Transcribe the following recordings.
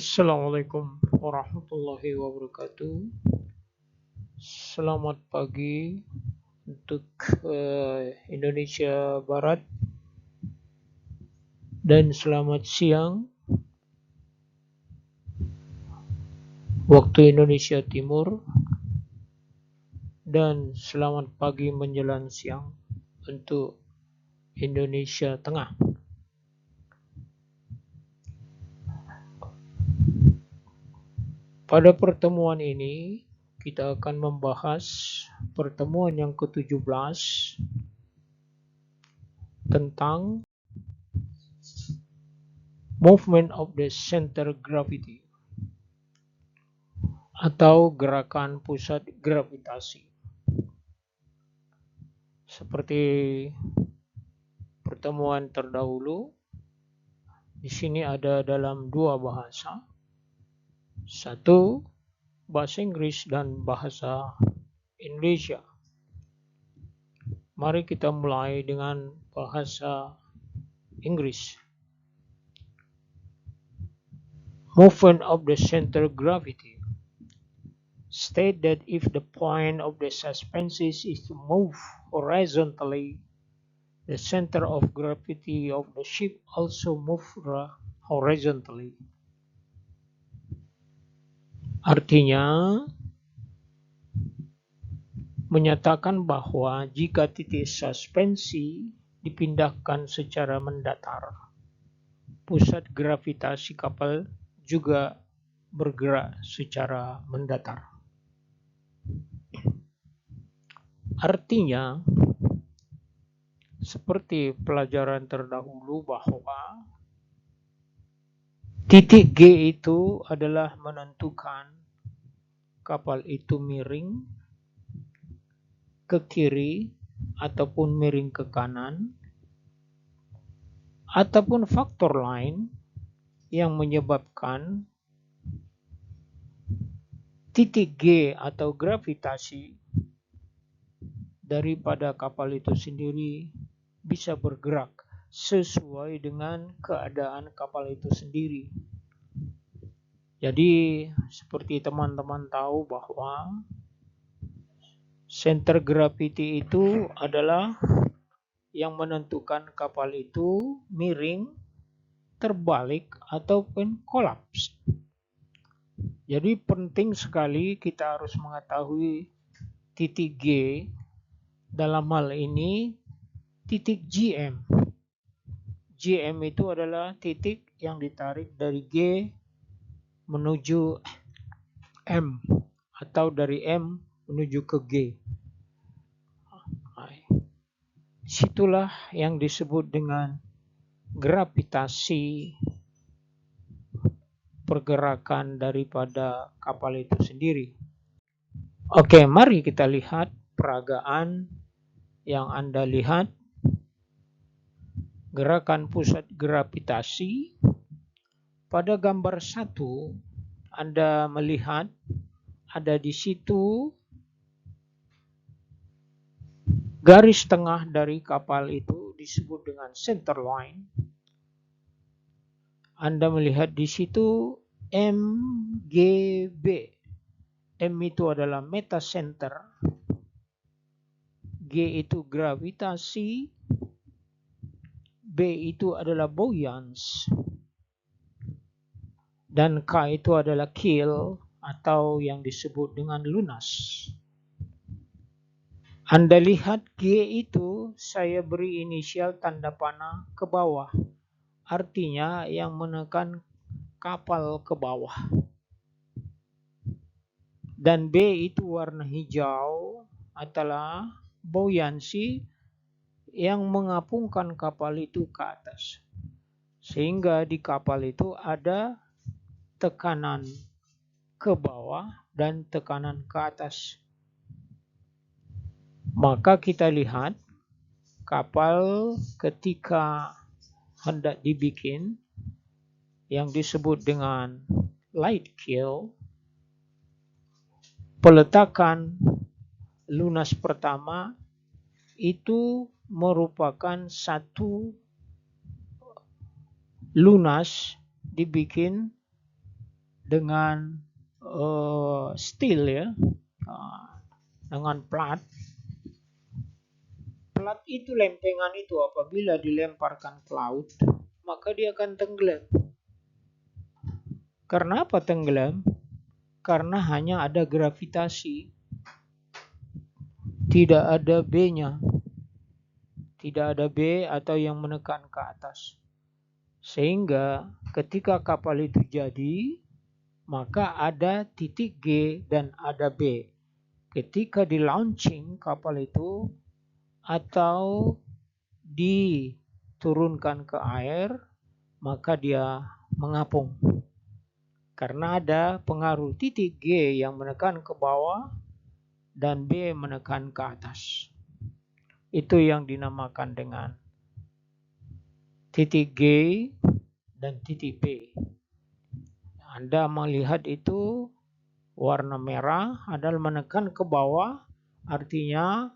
Assalamualaikum warahmatullahi wabarakatuh. Selamat pagi untuk Indonesia Barat dan selamat siang waktu Indonesia Timur dan selamat pagi menjelang siang untuk Indonesia Tengah. Pada pertemuan ini kita akan membahas pertemuan yang ke-17 tentang movement of the center gravity atau gerakan pusat gravitasi. Seperti pertemuan terdahulu, di sini ada dalam dua bahasa. Satu bahasa Inggris dan bahasa Indonesia. Mari kita mulai dengan bahasa Inggris. Movement of the center gravity. State that if the point of the suspension is to move horizontally, the center of gravity of the ship also move horizontally. Artinya, menyatakan bahwa jika titik suspensi dipindahkan secara mendatar, pusat gravitasi kapal juga bergerak secara mendatar. Artinya, seperti pelajaran terdahulu bahwa titik G itu adalah menentukan kapal itu miring ke kiri ataupun miring ke kanan, ataupun faktor lain yang menyebabkan titik G atau gravitasi daripada kapal itu sendiri bisa bergerak sesuai dengan keadaan kapal itu sendiri. Jadi seperti teman-teman tahu bahwa center gravity itu adalah yang menentukan kapal itu miring, terbalik, ataupun kolaps. Jadi penting sekali kita harus mengetahui titik G, dalam hal ini titik GM. GM itu adalah titik yang ditarik dari G menuju M atau dari M menuju ke G. Situlah yang disebut dengan gravitasi pergerakan daripada kapal itu sendiri. Oke, mari kita lihat peragaan yang Anda lihat. Gerakan pusat gravitasi. Pada gambar 1, Anda melihat ada di situ garis tengah dari kapal itu disebut dengan center line. Anda melihat di situ MGB. M itu adalah metacenter, G itu gravitasi, B itu adalah buoyance, dan K itu adalah keel atau yang disebut dengan lunas. Anda lihat G itu saya beri inisial tanda panah ke bawah. Artinya yang menekan kapal ke bawah. Dan B itu warna hijau adalah buoyancy yang mengapungkan kapal itu ke atas. Sehingga di kapal itu ada tekanan ke bawah dan tekanan ke atas. Maka kita lihat kapal ketika hendak dibikin yang disebut dengan light keel, peletakan lunas pertama itu merupakan satu lunas dibikin dengan steel ya, dengan plat. Plat itu, lempengan itu apabila dilemparkan ke laut, maka dia akan tenggelam. Karena apa tenggelam? Karena hanya ada gravitasi, tidak ada B-nya. Tidak ada B atau yang menekan ke atas. Sehingga ketika kapal itu jadi, maka ada titik G dan ada B. Ketika di launching kapal itu atau diturunkan ke air, maka dia mengapung. Karena ada pengaruh titik G yang menekan ke bawah dan B menekan ke atas. Itu yang dinamakan dengan titik G dan titik B. Anda melihat itu warna merah adalah menekan ke bawah, artinya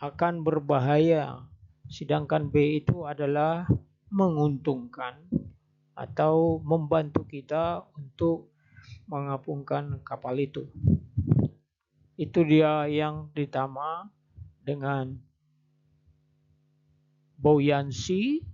akan berbahaya. Sedangkan B itu adalah menguntungkan atau membantu kita untuk mengapungkan kapal itu. Itu dia yang ditama dengan buoyancy.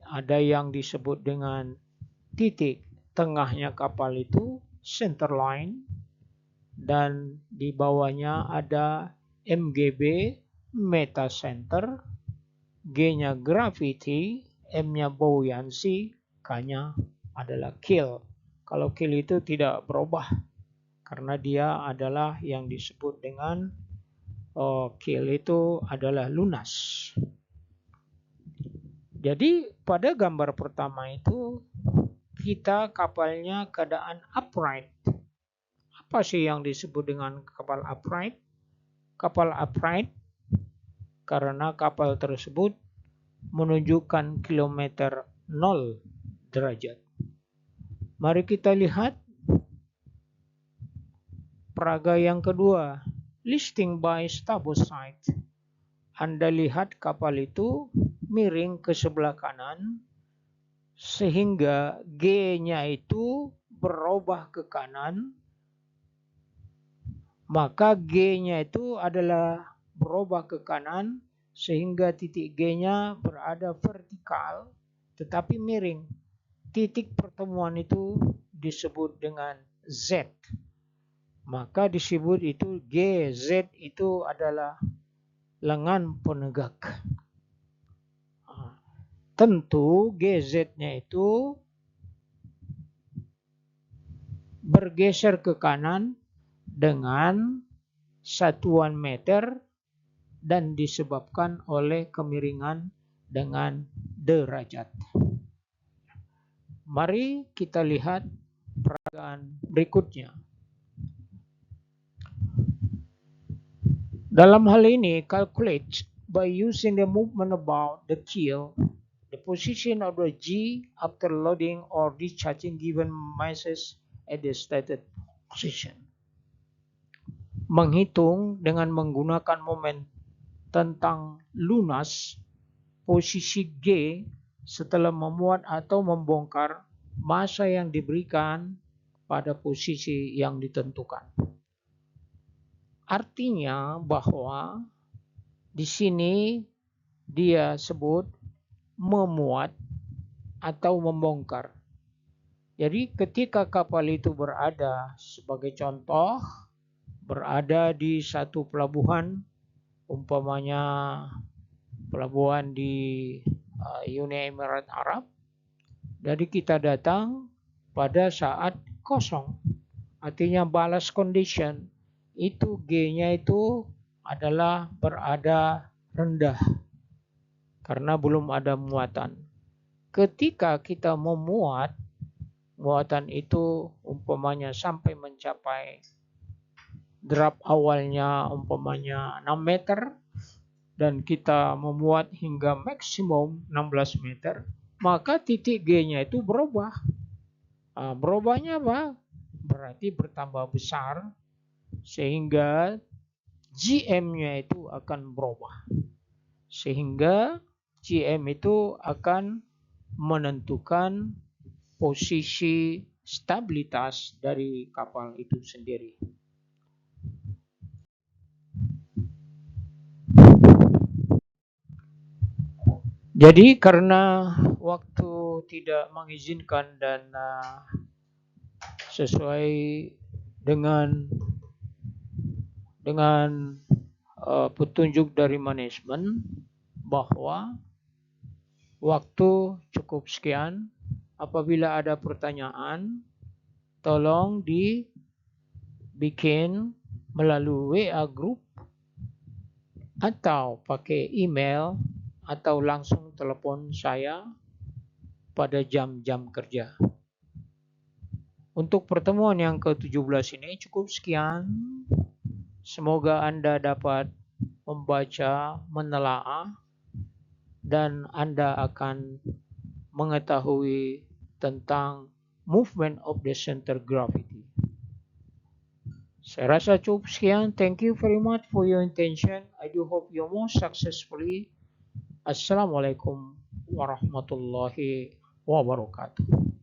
Ada yang disebut dengan titik tengahnya kapal itu center line, dan di bawahnya ada MGB meta center, G-nya gravity, M-nya buoyancy, K-nya adalah keel. Kalau keel itu tidak berubah karena dia adalah yang disebut dengan keel itu adalah lunas. Jadi pada gambar pertama itu kita kapalnya keadaan upright. Apa sih yang disebut dengan kapal upright? Kapal upright karena kapal tersebut menunjukkan kilometer 0 derajat. Mari kita lihat peraga yang kedua, listing by starboard side. Anda lihat kapal itu miring ke sebelah kanan sehingga G-nya itu berubah ke kanan, maka G-nya itu adalah berubah ke kanan sehingga titik G-nya berada vertikal tetapi miring. Titik pertemuan itu disebut dengan Z. Maka disebut itu GZ itu adalah lengan penegak. Tentu GZ-nya itu bergeser ke kanan dengan satuan meter dan disebabkan oleh kemiringan dengan derajat. Mari kita lihat peragaan berikutnya. Dalam hal ini, calculate by using the movement about the keel, the position of the G after loading or discharging given masses at the stated position. Menghitung dengan menggunakan momen tentang lunas posisi G setelah memuat atau membongkar massa yang diberikan pada posisi yang ditentukan. Artinya bahwa di sini dia sebut memuat atau membongkar. Jadi ketika kapal itu berada, sebagai contoh, berada di satu pelabuhan, umpamanya pelabuhan di Uni Emirat Arab, jadi kita datang pada saat kosong, artinya ballast condition, itu G-nya itu adalah berada rendah karena belum ada muatan. Ketika kita memuat, muatan itu umpamanya sampai mencapai drop awalnya umpamanya 6 meter dan kita memuat hingga maksimum 16 meter, maka titik G-nya itu berubah. Berubahnya apa? Berarti bertambah besar sehingga GM-nya itu akan berubah. Sehingga GM itu akan menentukan posisi stabilitas dari kapal itu sendiri. Jadi karena waktu tidak mengizinkan dan sesuai dengan petunjuk dari manajemen bahwa waktu cukup sekian. Apabila ada pertanyaan, tolong dibikin melalui WA group atau pakai email atau langsung telepon saya pada jam-jam kerja. Untuk pertemuan yang ke-17 ini cukup sekian. Semoga Anda dapat membaca, menelaah, dan Anda akan mengetahui tentang movement of the center gravity. Saya rasa cukup sekian. Thank you very much for your attention. I do hope you most successfully. Assalamualaikum warahmatullahi wabarakatuh.